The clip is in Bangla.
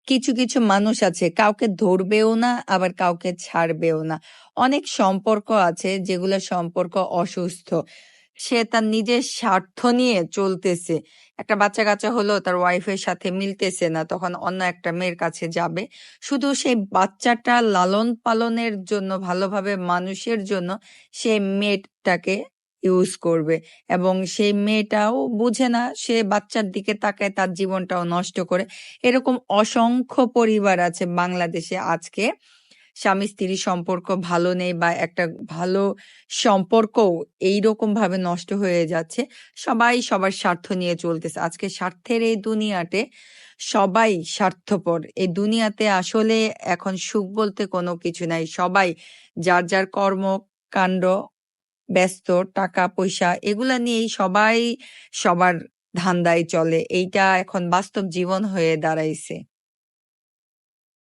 কিছু কিছু মানুষ আছে কাউকে ধরবেও না আবার কাউকে ছাড়বেও না। অনেক সম্পর্ক আছে যেগুলো সম্পর্ক অসুস্থ। সে তার নিজের স্বার্থ নিয়ে চলতেছে। একটা বাচ্চা কাচ্চা হলো, তার ওয়াইফের সাথে মিলতেছে না, তখন অন্য একটা মেয়ের কাছে যাবে। শুধু সেই বাচ্চাটা লালন পালনের জন্য, ভালোভাবে মানুষের জন্য সে মেয়েটাকে ইউজ করবে, এবং সেই মেয়েটাও বুঝে না, সে বাচ্চার দিকে তাকায়, তার জীবনটাও নষ্ট করে। এরকম অসংখ্য পরিবার আছে বাংলাদেশে আজকে, স্বামী স্ত্রী সম্পর্ক ভালো নেই বা একটা ভালো সম্পর্কও এইরকম ভাবে নষ্ট হয়ে যাচ্ছে। সবাই সবার স্বার্থ নিয়ে চলতেছে। আজকে স্বার্থের এই দুনিয়াতে সবাই স্বার্থপর। এই দুনিয়াতে আসলে এখন সুখ বলতে কোনো কিছু নাই। সবাই যার যার কর্মকাণ্ড ব্যস্ত, টাকা পয়সা এগুলা নিয়েই সবাই সবার ধান্দায় চলে। এইটা এখন বাস্তব জীবন হয়ে দাঁড়াইছে।